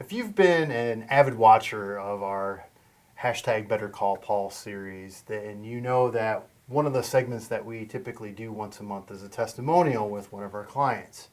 If you've been an avid watcher of our hashtag BetterCallPaul series, then you know that one of the segments that we typically do once a month is a testimonial with one of our clients.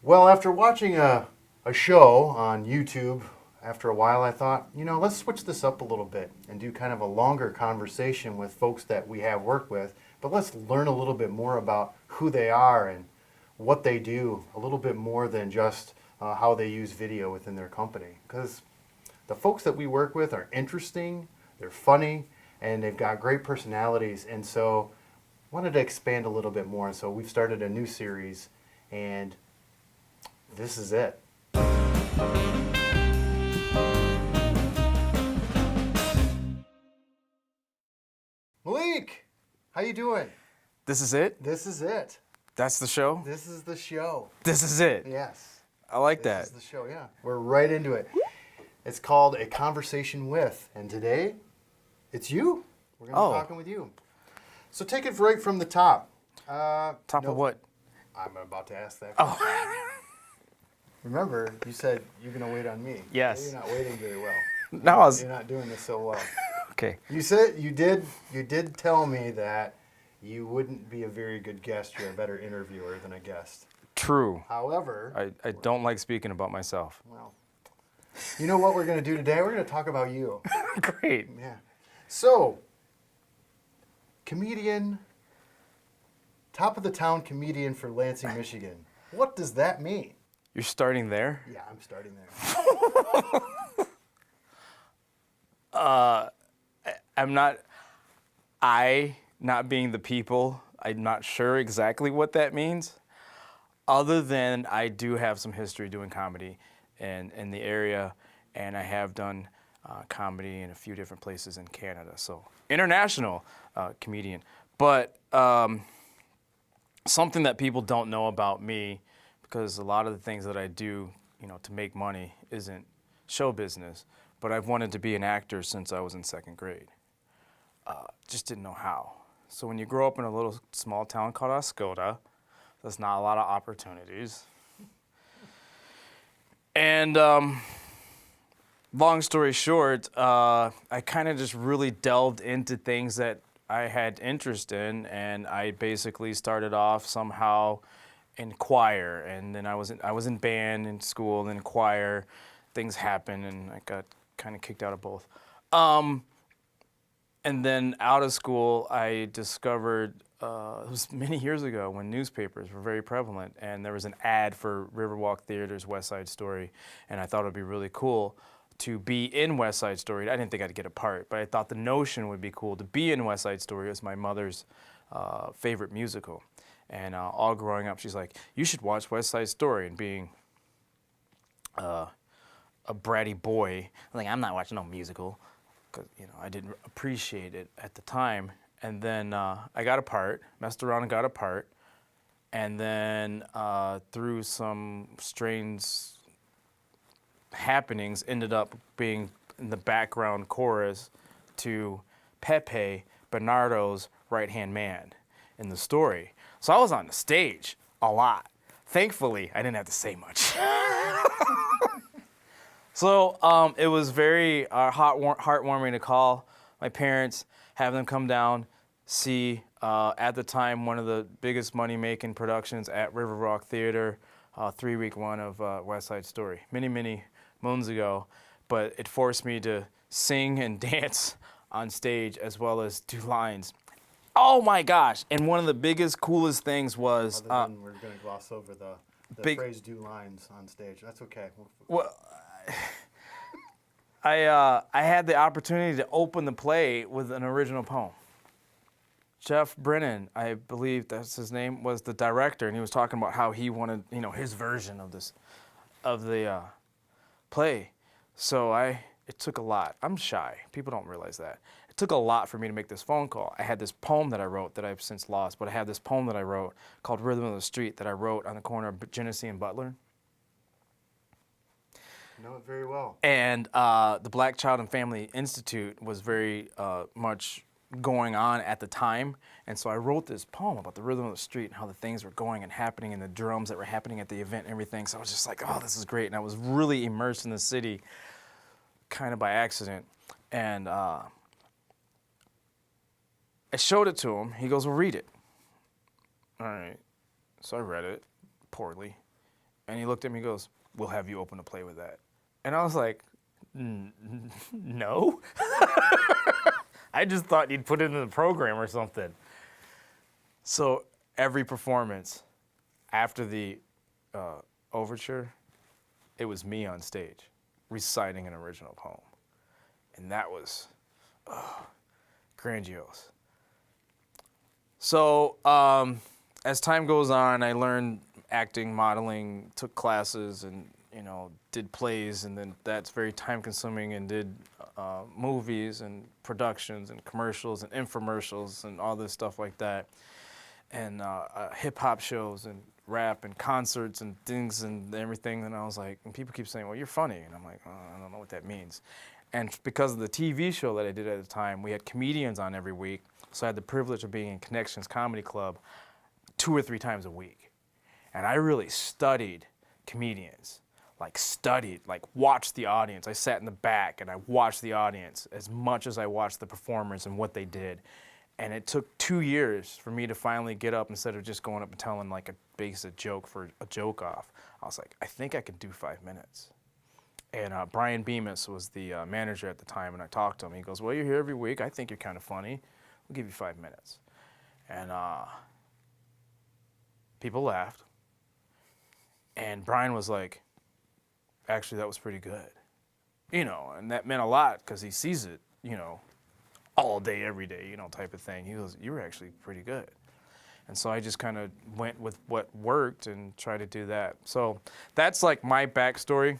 Well, after watching a show on YouTube, after a while I thought, let's switch this up a little bit and do kind of a longer conversation with folks that we have worked with, but let's learn a little bit more about who they are and what they do, a little bit more than just how they use video within their company. Because the folks that we work with are interesting, they're funny, and they've got great personalities. And so wanted to expand a little bit more. And so we've started a new series, and this is it. Melik, how you doing? This is it? This is it. That's the show? This is the show. This is it? Yes. I like that. This is the show, yeah. We're right into it. It's called A Conversation With, and today, it's you. We're going to be talking with you. So take it right from the top. Top of what? I'm about to ask that question. Oh. Remember, you said you're going to wait on me. Yes. You're not waiting very well. No, You're not doing this so well. Okay. You said you did tell me that you wouldn't be a very good guest. You're a better interviewer than a guest. True. However, I don't like speaking about myself. well, you know what we're going to do today? We're going to talk about you. Great. Yeah. So, comedian, top of the town comedian for Lansing, Michigan. What does that mean? You're starting there? Yeah, I'm starting there. Not being the people, I'm not sure exactly what that means. Other than I do have some history doing comedy in the area, and I have done comedy in a few different places in Canada. So international comedian. But something that people don't know about me, because a lot of the things that I do, to make money isn't show business. But I've wanted to be an actor since I was in second grade. Just didn't know how. So when you grow up in a little small town called Oscoda, there's not a lot of opportunities. And long story short, I kind of just really delved into things that I had interest in, and I basically started off somehow in choir, and then I was in band in school, and then choir. Things happened, and I got kind of kicked out of both. And then out of school, I discovered, it was many years ago when newspapers were very prevalent, and there was an ad for Riverwalk Theater's West Side Story, and I thought it would be really cool to be in West Side Story. I didn't think I'd get a part, but I thought the notion would be cool to be in West Side Story. It was my mother's favorite musical. And all growing up, she's like, you should watch West Side Story, and being a bratty boy, I'm like, I'm not watching no musical. Because I didn't appreciate it at the time. And then I got a part, messed around and got a part, and then through some strange happenings, ended up being in the background chorus to Pepe, Bernardo's right-hand man in the story. So I was on the stage a lot. Thankfully, I didn't have to say much. So it was very heartwarming to call my parents, have them come down, see, at the time, one of the biggest money-making productions at Riverwalk Theater, 3-week run of West Side Story, many, many moons ago. But it forced me to sing and dance on stage as well as do lines. Oh my gosh! And one of the biggest, coolest things was... Other than we're going to gloss over the phrase do lines on stage. That's okay. Well, I had the opportunity to open the play with an original poem. Jeff Brennan, I believe that's his name, was the director, and he was talking about how he wanted, his version of the play. So it took a lot. I'm shy. People don't realize that. It took a lot for me to make this phone call. I had this poem that I wrote that I've since lost, but I had this poem that I wrote called Rhythm of the Street that I wrote on the corner of Genesee and Butler. I know it very well. And the Black Child and Family Institute was very much going on at the time. And so I wrote this poem about the rhythm of the street and how the things were going and happening and the drums that were happening at the event and everything. So I was just like, oh, this is great. And I was really immersed in the city kind of by accident. And I showed it to him. He goes, well, read it. All right. So I read it poorly. And he looked at me and goes, we'll have you open a play with that. And I was like, no. I just thought you'd put it in the program or something. So every performance after the overture, it was me on stage reciting an original poem. And that was grandiose. So as time goes on, I learned acting, modeling, took classes, and did plays, and then that's very time consuming, and did movies and productions and commercials and infomercials and all this stuff like that, and hip hop shows and rap and concerts and things and everything. And I was like, and people keep saying, well, you're funny. And I'm like, oh, I don't know what that means. And because of the TV show that I did at the time, we had comedians on every week. So I had the privilege of being in Connections Comedy Club 2 or 3 times a week. And I really studied comedians, like watched the audience. I sat in the back and I watched the audience as much as I watched the performers and what they did. And it took 2 years for me to finally get up, instead of just going up and telling like a basic joke for a joke off. I was like, I think I can do 5 minutes. And Brian Bemis was the manager at the time, and I talked to him. He goes, well, you're here every week. I think you're kind of funny. We'll give you 5 minutes. And people laughed. And Brian was like, actually, that was pretty good. And that meant a lot because he sees it, all day, every day, type of thing. He goes, you were actually pretty good. And so I just kind of went with what worked and tried to do that. So that's like my backstory.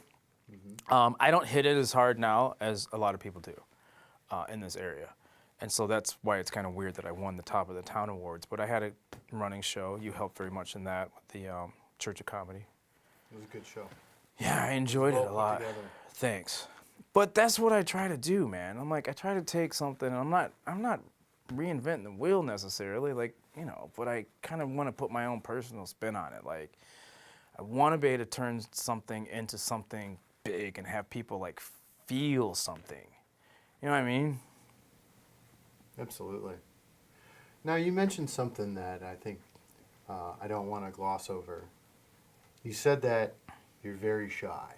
I don't hit it as hard now as a lot of people do in this area. And so that's why it's kind of weird that I won the Top of the Town Awards. But I had a running show. You helped very much in that with the Church of Comedy. It was a good show. Yeah, I enjoyed it a lot. Thanks. But that's what I try to do, man. I'm like, I try to take something, and I'm not reinventing the wheel necessarily, but I kind of want to put my own personal spin on it. Like, I want to be able to turn something into something big and have people like feel something. You know what I mean? Absolutely. Now, you mentioned something that I think I don't want to gloss over. You said that you're very shy.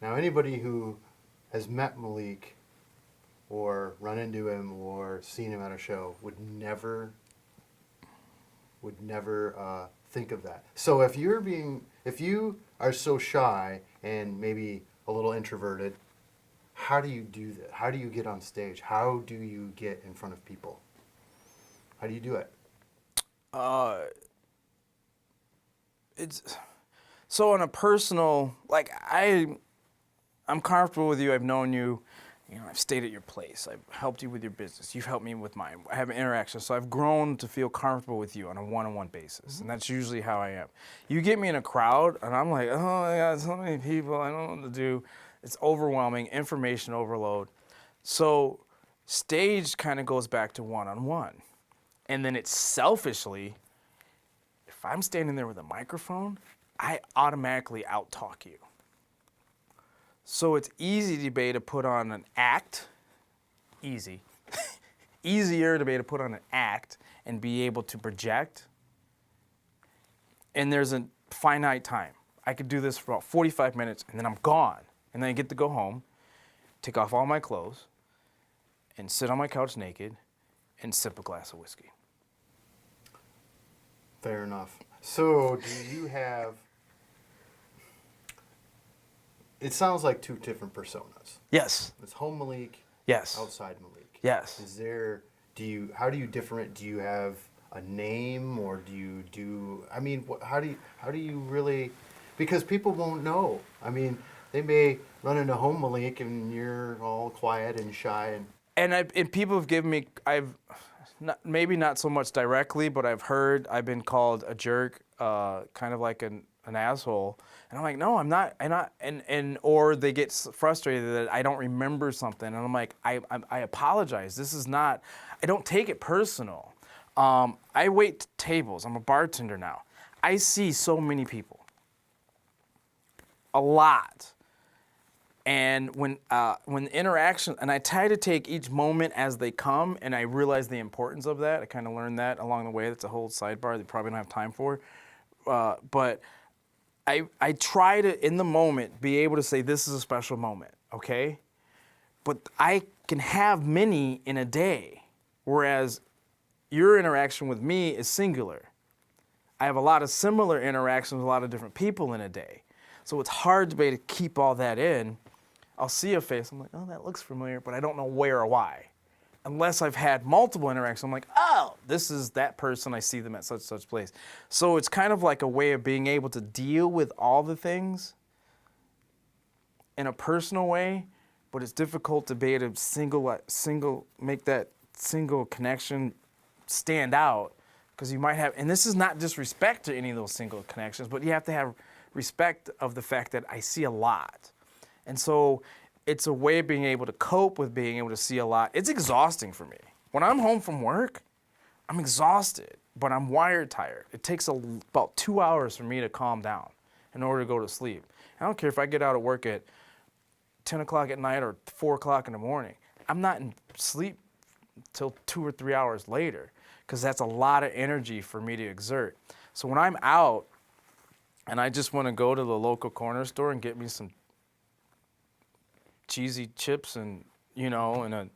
Now, anybody who has met Melik or run into him or seen him at a show would never think of that. So if you are so shy and maybe a little introverted, how do you do that? How do you get on stage? How do you get in front of people? How do you do it? It's so on a personal, like I'm comfortable with you. I've known you. I've stayed at your place. I've helped you with your business. You've helped me with mine. I have an interaction. So I've grown to feel comfortable with you on a one-on-one basis. And that's usually how I am. You get me in a crowd, and I'm like, oh, my God, so many people. I don't know what to do. It's overwhelming, information overload. So stage kind of goes back to one-on-one. And then it's selfishly, if I'm standing there with a microphone, I automatically out-talk you. So it's easy to be able to put on an act, easier to be able to put on an act and be able to project. And there's a finite time. I could do this for about 45 minutes and then I'm gone. And then I get to go home, take off all my clothes, and sit on my couch naked and sip a glass of whiskey. Fair enough. So do you have... It sounds like 2 different personas. Yes. It's home Melik. Yes. Outside Melik. Yes. How do you different? Do you have a name, or do you do? I mean, how do you really? Because people won't know. I mean, they may run into home Melik and you're all quiet and shy and people have given me, maybe not so much directly, but I've been called a jerk, kind of like an asshole. And I'm like, no, I'm not. And or they get frustrated that I don't remember something. And I'm like, I apologize. This is not, I don't take it personal. I wait tables. I'm a bartender now. I see so many people. A lot. And when interaction, and I try to take each moment as they come, and I realize the importance of that. I kind of learned that along the way. That's a whole sidebar that probably don't have time for. But I try to, in the moment, be able to say, this is a special moment, okay? But I can have many in a day, whereas your interaction with me is singular. I have a lot of similar interactions with a lot of different people in a day. So it's hard to be able to keep all that in. I'll see a face, I'm like, oh, that looks familiar, but I don't know where or why. Unless I've had multiple interactions, I'm like, oh, this is that person, I see them at such place. So it's kind of like a way of being able to deal with all the things in a personal way, but it's difficult to be able to make that single connection stand out, because you might have, and this is not disrespect to any of those single connections, but you have to have respect of the fact that I see a lot. And so it's a way of being able to cope with being able to see a lot. It's exhausting for me. When I'm home from work, I'm exhausted, but I'm wired tired. It takes about 2 hours for me to calm down in order to go to sleep. I don't care if I get out of work at 10 o'clock at night or 4 o'clock in the morning. I'm not in sleep till 2 or 3 hours later, because that's a lot of energy for me to exert. So when I'm out and I just want to go to the local corner store and get me some cheesy chips and, and a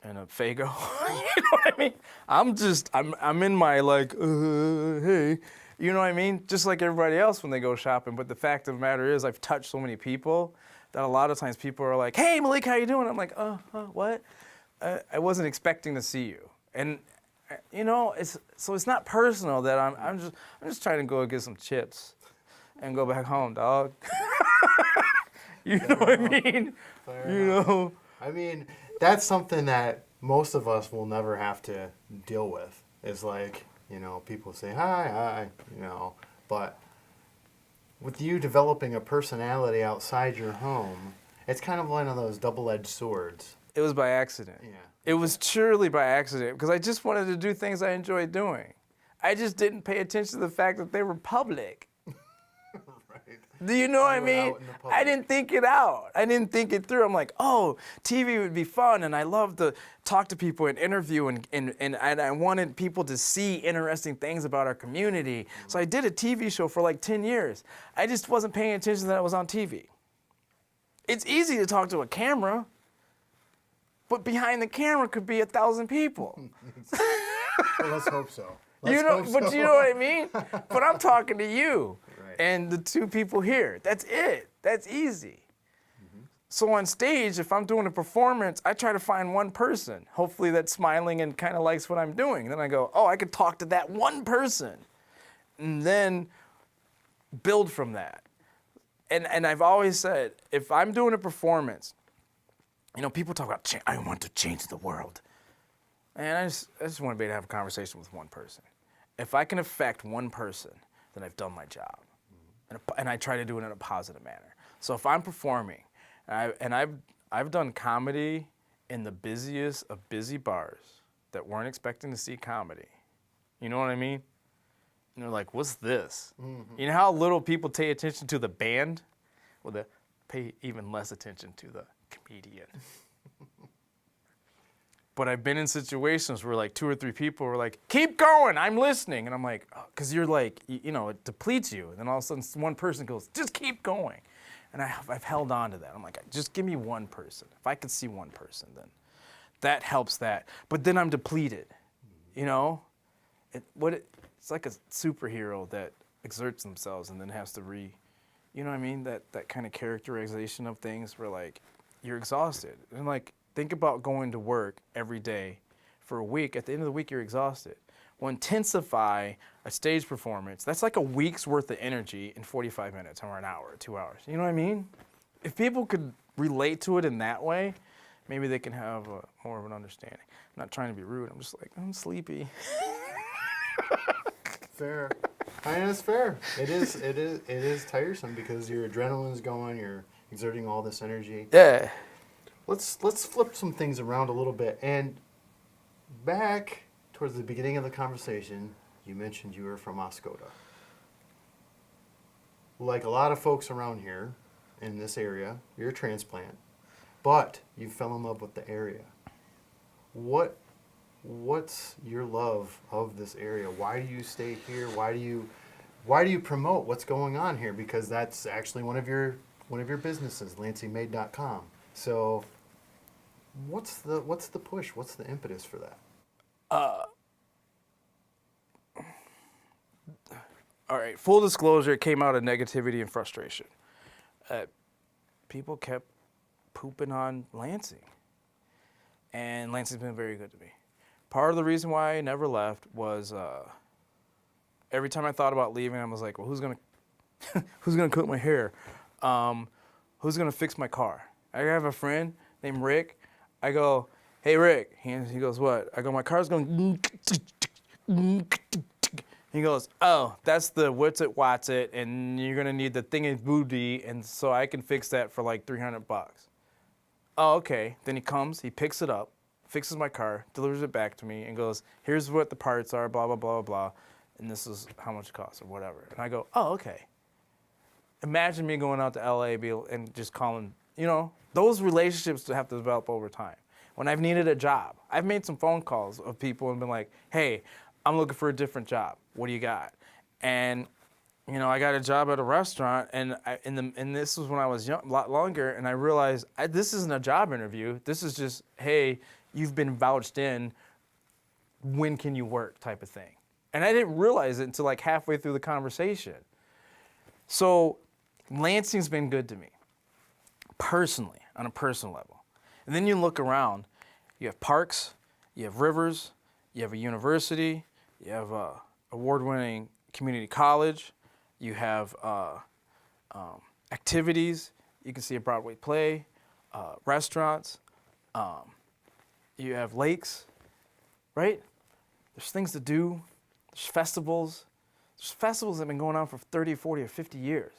Faygo, you know what I mean? I'm in my like, hey, you know what I mean? Just like everybody else when they go shopping. But the fact of the matter is I've touched so many people that a lot of times people are like, hey, Melik, how you doing? I'm like, what? I wasn't expecting to see you. And, it's not personal that I'm just trying to go get some chips and go back home, dog. You know what I mean? I mean, that's something that most of us will never have to deal with. Is like, people say hi, but with you developing a personality outside your home, it's kind of one of those double-edged swords. It was by accident. Yeah. It was truly by accident, because I just wanted to do things I enjoyed doing. I just didn't pay attention to the fact that they were public. Do you know what I mean? I didn't think it out. I didn't think it through. I'm like, oh, TV would be fun, and I love to talk to people and interview, and I wanted people to see interesting things about our community. So I did a TV show for like 10 years. I just wasn't paying attention that it was on TV. It's easy to talk to a camera, but behind the camera could be 1,000 people. Well, let's hope so. But you know what I mean? But I'm talking to you. And the two people here. That's it. That's easy. Mm-hmm. So on stage, if I'm doing a performance, I try to find one person, hopefully that's smiling and kind of likes what I'm doing. And then I go, oh, I could talk to that one person. And then build from that. And I've always said, if I'm doing a performance, people talk about, I want to change the world. And I just want to be able to have a conversation with one person. If I can affect one person, then I've done my job. And I try to do it in a positive manner. So if I'm performing, and I've done comedy in the busiest of busy bars that weren't expecting to see comedy. You know what I mean? And they're like, what's this? Mm-hmm. You know how little people pay attention to the band? Well, they pay even less attention to the comedian. But I've been in situations where like 2 or 3 people were like, keep going, I'm listening. And I'm like, because you're like, it depletes you. And then all of a sudden one person goes, just keep going. And I've held on to that. I'm like, just give me one person. If I could see one person, then that helps that. But then I'm depleted, It's like a superhero that exerts themselves and then has to you know what I mean? That kind of characterization of things where like, you're exhausted. And like, think about going to work every day for a week. At the end of the week, you're exhausted. Well, intensify a stage performance. That's like a week's worth of energy in 45 minutes or an hour or 2 hours. You know what I mean? If people could relate to it in that way, maybe they can have more of an understanding. I'm not trying to be rude. I'm just like, I'm sleepy. Fair. I mean, that's fair. It is tiresome because your adrenaline's going, you're exerting all this energy. Yeah. Let's flip some things around a little bit. And back towards the beginning of the conversation, you mentioned you were from Oscoda. Like a lot of folks around here in this area, you're a transplant, but you fell in love with the area. What's your love of this area? Why do you stay here? Why do you promote what's going on here? Because that's actually one of your businesses, lansingmade.com. So what's the push? What's the impetus for that? All right, full disclosure, it came out of negativity and frustration. People kept pooping on Lansing, and Lansing's been very good to me. Part of the reason why I never left was every time I thought about leaving, I was like, well, who's gonna cut my hair? Who's gonna fix my car? I have a friend named Rick. I go, hey Rick. He goes, what? I go, my car's going. He goes, oh, that's the what's it, and you're gonna need the thingy-booty, and so I can fix that for like $300. Oh, okay. Then he comes, he picks it up, fixes my car, delivers it back to me, and goes, here's what the parts are, blah, blah, blah, blah, and this is how much it costs, or whatever. And I go, oh, okay. Imagine me going out to LA and just calling, those relationships have to develop over time. When I've needed a job, I've made some phone calls of people and been like, hey, I'm looking for a different job. What do you got? And, I got a job at a restaurant, and this was when I was young, a lot longer, and I realized this isn't a job interview. This is just, hey, you've been vouched in. When can you work type of thing. And I didn't realize it until like halfway through the conversation. So Lansing's been good to me, personally, on a personal level. And then you look around, you have parks, you have rivers, you have a university, you have a award-winning community college, you have activities, you can see a Broadway play, restaurants, you have lakes, right? There's things to do, there's festivals. There's festivals that have been going on for 30, 40, or 50 years.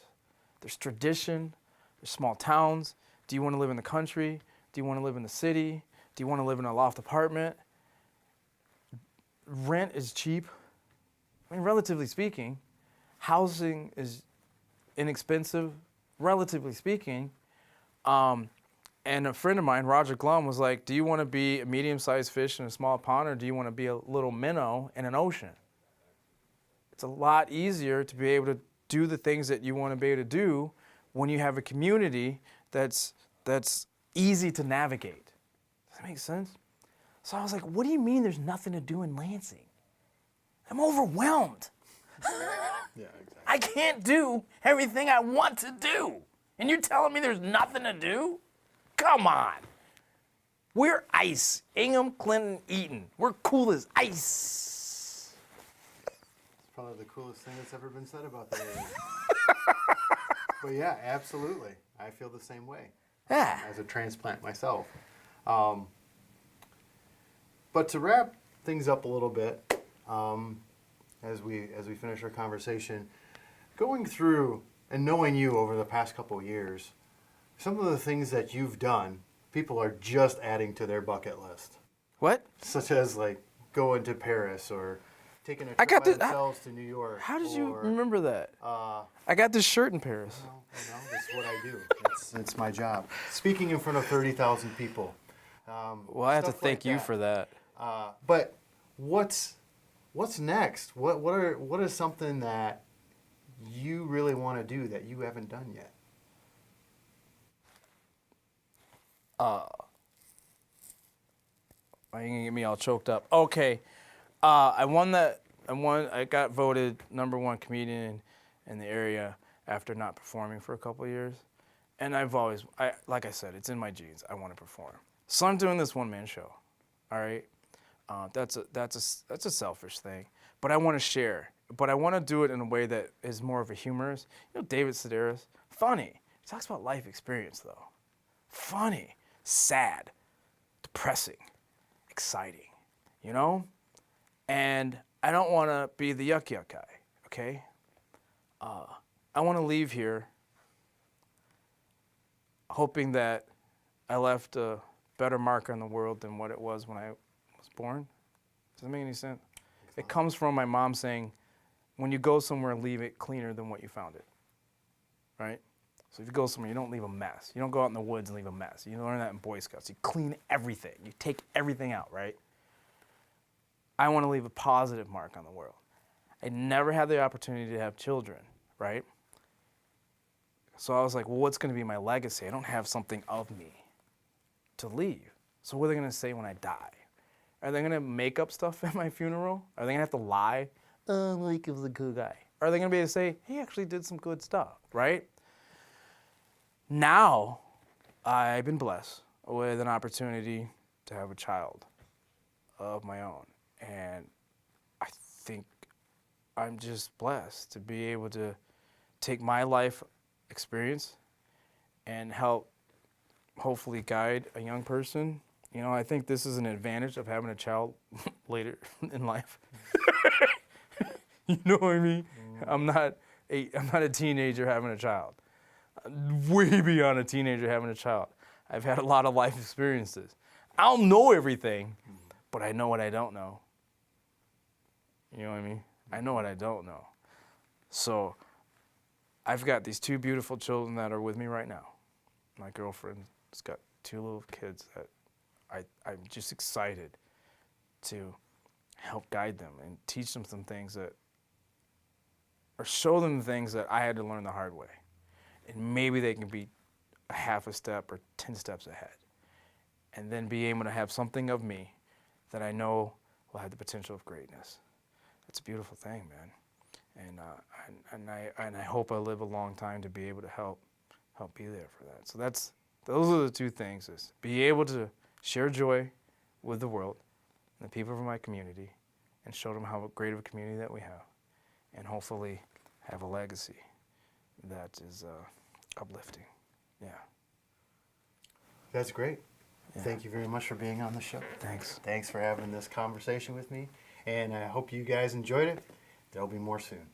There's tradition, there's small towns. Do you want to live in the country? Do you want to live in the city? Do you want to live in a loft apartment? Rent is cheap. I mean, relatively speaking. Housing is inexpensive, relatively speaking. And a friend of mine, Roger Glum, was like, do you want to be a medium-sized fish in a small pond, or do you want to be a little minnow in an ocean? It's a lot easier to be able to do the things that you want to be able to do when you have a community that's easy to navigate. Does that make sense? So I was like, what do you mean there's nothing to do in Lansing? I'm overwhelmed. Yeah, exactly. I can't do everything I want to do. And you're telling me there's nothing to do? Come on. We're ice. Ingham, Clinton, Eaton. We're cool as ice. It's probably the coolest thing that's ever been said about the area. But yeah, absolutely. I feel the same way. Yeah. As a transplant myself. But to wrap things up a little bit, as we finish our conversation, going through and knowing you over the past couple of years, some of the things that you've done, people are just adding to their bucket list. What? Such as like going to Paris or taking a trip by themselves to New York. How did you remember that? I I got this shirt in Paris. this is what I do. It's my job. Speaking in front of 30,000 people. Well, I have to thank you for that. But what's next? What is something that you really want to do that you haven't done yet? Are you gonna get me all choked up? Okay, I got voted #1 comedian in the area after not performing for a couple of years, and like I said, it's in my genes. I want to perform, so I'm doing this one-man show. All right, that's a selfish thing, but I want to share. But I want to do it in a way that is more of a humorous. David Sedaris, funny. He talks about life experience though. Funny, sad, depressing, exciting, And I don't want to be the yuck guy, okay? I want to leave here hoping that I left a better mark on the world than what it was when I was born. Does that make any sense? It comes from my mom saying, when you go somewhere, leave it cleaner than what you found it, right? So if you go somewhere, you don't leave a mess. You don't go out in the woods and leave a mess. You learn that in Boy Scouts. You clean everything. You take everything out, right? I want to leave a positive mark on the world. I never had the opportunity to have children, right? So I was like, well, what's going to be my legacy? I don't have something of me to leave. So what are they going to say when I die? Are they going to make up stuff at my funeral? Are they going to have to lie? Oh, Malik was a good guy. Are they going to be able to say, he actually did some good stuff, right? Now, I've been blessed with an opportunity to have a child of my own. And I think I'm just blessed to be able to take my life experience and help hopefully guide a young person. You know, I think this is an advantage of having a child later in life. You know what I mean? I'm not a teenager having a child. Way beyond a teenager having a child. I've had a lot of life experiences. I don't know everything, but I know what I don't know. You know what I mean? I know what I don't know. So I've got these two beautiful children that are with me right now. My girlfriend's got two little kids that I'm just excited to help guide them and teach them some things that, or show them things that I had to learn the hard way. And maybe they can be a half a step or 10 steps ahead. And then be able to have something of me that I know will have the potential of greatness. It's a beautiful thing, man. And I hope I live a long time to be able to help be there for that. So those are the two things: is be able to share joy with the world and the people from my community, and show them how great of a community that we have, and hopefully have a legacy that is uplifting. Yeah. That's great. Yeah. Thank you very much for being on the show. Thanks. Thanks for having this conversation with me. And I hope you guys enjoyed it. There'll be more soon.